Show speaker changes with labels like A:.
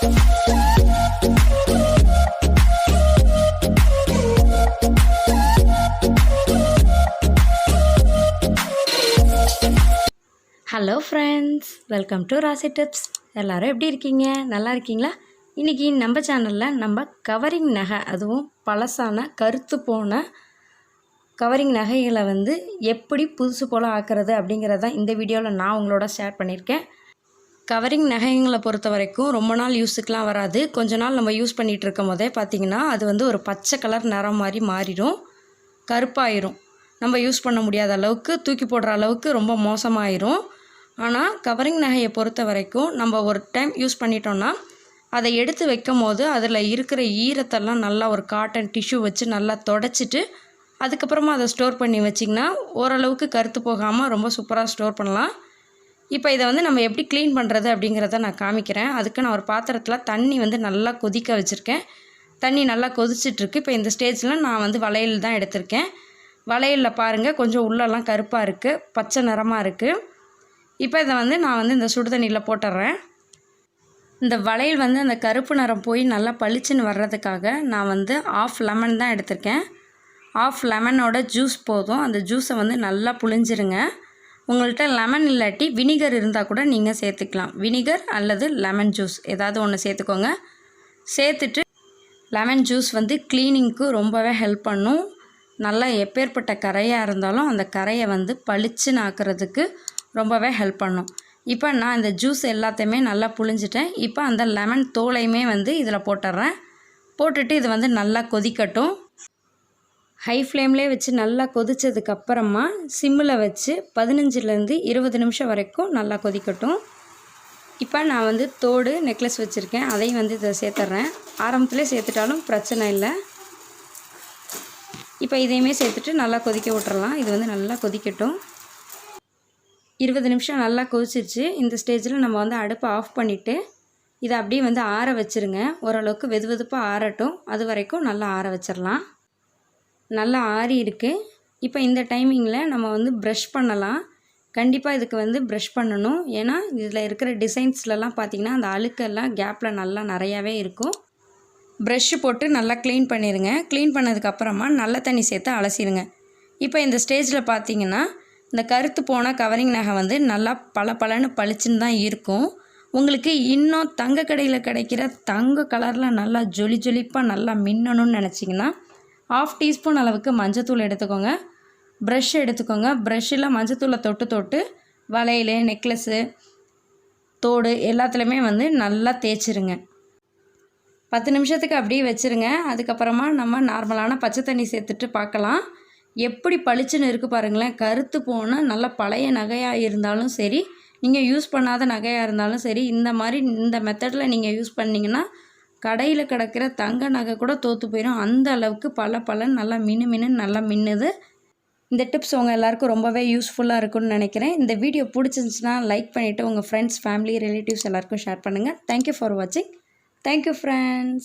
A: Hello friends, welcome to ராசி tips. எல்லோரும் எப்படி இருக்கீங்க? நல்லா இருக்கீங்களா? இன்றைக்கி நம்ம சேனலில் நம்ம கவரிங் நகை, அதுவும் பழசான கருத்து போன கவரிங் நகைகளை எப்படி புதுசு போல் ஆக்கிறது அப்படிங்கிறத இந்த வீடியோவில் நான் உங்களோட ஷேர் பண்ணியிருக்கேன். கவரிங் நகைங்களை பொறுத்த வரைக்கும் ரொம்ப நாள் யூஸுக்கெலாம் வராது. கொஞ்ச நாள் நம்ம யூஸ் பண்ணிகிட்டு இருக்கும் போதே பார்த்திங்கன்னா அது ஒரு பச்சை கலர் நிறம் மாதிரி மாறிடும், கருப்பாயிரும். நம்ம யூஸ் பண்ண முடியாத அளவுக்கு, தூக்கி போடுற அளவுக்கு ரொம்ப மோசமாயிரும். ஆனால் கவரிங் நகையை பொறுத்த வரைக்கும் நம்ம ஒரு டைம் யூஸ் பண்ணிட்டோன்னா அதை எடுத்து வைக்கும் போது அதில் இருக்கிற ஈரத்தெல்லாம் நல்லா ஒரு காட்டன் டிஷ்யூ வச்சு நல்லா தொடச்சிட்டு அதுக்கப்புறமா அதை ஸ்டோர் பண்ணி வச்சிங்கன்னா ஓரளவுக்கு கருத்து போகாமல் ரொம்ப சூப்பராக ஸ்டோர் பண்ணலாம். இப்போ இதை நம்ம எப்படி க்ளீன் பண்ணுறது அப்படிங்கிறத நான் காமிக்கிறேன். அதுக்கு நான் ஒரு பாத்திரத்தில் தண்ணி நல்லா கொதிக்க வச்சுருக்கேன். தண்ணி நல்லா கொதிச்சிட்ருக்கு. இப்போ இந்த ஸ்டேஜில் நான் வளையல் தான் எடுத்திருக்கேன். வளையலில் பாருங்கள், கொஞ்சம் உள்ளெல்லாம் கருப்பாக இருக்குது, பச்சை நிறமாக இருக்குது. இப்போ இதை நான் இந்த சுடு தண்ணியில் போட்டுடுறேன். இந்த வளையல் அந்த கருப்பு நிறம் போய் நல்லா பளிச்சுன்னு வர்றதுக்காக நான் ஆஃப் லெமன் தான் எடுத்திருக்கேன். ஆஃப் லெமனோட ஜூஸ் போதும். அந்த ஜூஸை நல்லா புழிஞ்சிருங்க. உங்கள்கிட்ட லெமன் இல்லாட்டி வினிகர் இருந்தால் கூட நீங்கள் சேர்த்துக்கலாம். வினிகர் அல்லது லெமன் ஜூஸ் ஏதாவது ஒன்று சேர்த்துக்கோங்க. சேர்த்துட்டு லெமன் ஜூஸ் க்ளீனிங்க்கு ரொம்பவே ஹெல்ப் பண்ணும். நல்லா எப்பேற்பட்ட கரையாக இருந்தாலும் அந்த கரையை பளிச்சுன்னு ஆக்கிறதுக்கு ரொம்பவே ஹெல்ப் பண்ணும். இப்போ நான் இந்த ஜூஸ் எல்லாத்தையுமே நல்லா புழிஞ்சிட்டேன். இப்போ அந்த லெமன் தோலையுமே இதில் போட்டுடுறேன். போட்டுட்டு இது நல்லா கொதிக்கட்டும். ஹை ஃப்ளேம்லேயே வச்சு நல்லா கொதித்ததுக்கப்புறமா சிம்மில் வச்சு 15லேருந்து 20 நிமிஷம் வரைக்கும் நல்லா கொதிக்கட்டும். இப்போ நான் தோடு நெக்லஸ் வச்சுருக்கேன், அதையும் இதை சேர்த்துட்றேன். ஆரம்பத்திலே சேர்த்துட்டாலும் பிரச்சனை இல்லை. இப்போ இதையுமே சேர்த்துட்டு நல்லா கொதிக்க விட்டுறலாம். இது நல்லா கொதிக்கட்டும். 20 நிமிஷம் நல்லா கொதிச்சிருச்சு. இந்த ஸ்டேஜில் நம்ம அடுப்பை ஆஃப் பண்ணிவிட்டு இதை அப்படியே ஆற வச்சுருங்க. ஓரளவுக்கு வெது வெதுப்பாக ஆறட்டும். அது வரைக்கும் நல்லா ஆற வச்சிடலாம். நல்லா ஆறி இருக்குது. இப்போ இந்த டைமிங்கில் நம்ம ப்ரஷ் பண்ணலாம். கண்டிப்பாக இதுக்கு ப்ரஷ் பண்ணணும். ஏன்னா இதில் இருக்கிற டிசைன்ஸ்லலாம் பார்த்திங்கன்னா அந்த அழுக்கெல்லாம் கேப்பில் நல்லா நிறையாவே இருக்கும். ப்ரஷ்ஷு போட்டு நல்லா க்ளீன் பண்ணிடுங்க. க்ளீன் பண்ணதுக்கப்புறமா நல்ல தண்ணி சேர்த்து அலசிடுங்க. இப்போ இந்த ஸ்டேஜில் பார்த்திங்கன்னா இந்த கருத்து போன கவரிங் நகை நல்லா பளபளன்னு பளிச்சுன்னு தான் இருக்கும். உங்களுக்கு இன்னும் தங்க கடையில் கிடைக்கிற தங்க கலரில் நல்லா ஜொலி ஜொலிப்பாக நல்லா மின்னணும்னு நினச்சிங்கன்னா 1/2 டீஸ்பூன் அளவுக்கு மஞ்சத்தூள் எடுத்துக்கோங்க. ப்ரஷ் எடுத்துக்கோங்க. ப்ரஷ்ஷில் மஞ்சத்தூளை தொட்டு வளையல், நெக்லஸ்ஸு, தோடு எல்லாத்துலேயுமே நல்லா தேய்ச்சிருங்க. 10 நிமிஷத்துக்கு அப்படியே வச்சுருங்க. அதுக்கப்புறமா நம்ம நார்மலான பச்சை தண்ணி சேர்த்துட்டு பார்க்கலாம். எப்படி பளிச்சுன்னு இருக்குது பாருங்களேன். கருத்து போன நல்ல பழைய நகையாக இருந்தாலும் சரி, நீங்கள் யூஸ் பண்ணாத நகையாக இருந்தாலும் சரி, இந்த மெத்தடில் நீங்கள் யூஸ் பண்ணிங்கன்னா கடையில் கிடக்கிற தங்க நகை கூட தோற்று போயிடும். அந்த அளவுக்கு பளபளன்னு நல்லா மின்னு நல்லா மின்னுது. இந்த டிப்ஸ் உங்கள் எல்லாருக்கும் ரொம்பவே யூஸ்ஃபுல்லாக இருக்கும்னு நினைக்கிறேன். இந்த வீடியோ பிடிச்சிருந்துச்சுன்னா லைக் பண்ணிவிட்டு உங்கள் ஃப்ரெண்ட்ஸ், ஃபேமிலி, ரிலேட்டிவ்ஸ் எல்லாருக்கும் ஷேர் பண்ணுங்கள். தேங்க்யூ ஃபார் வாட்சிங். Thank you, friends.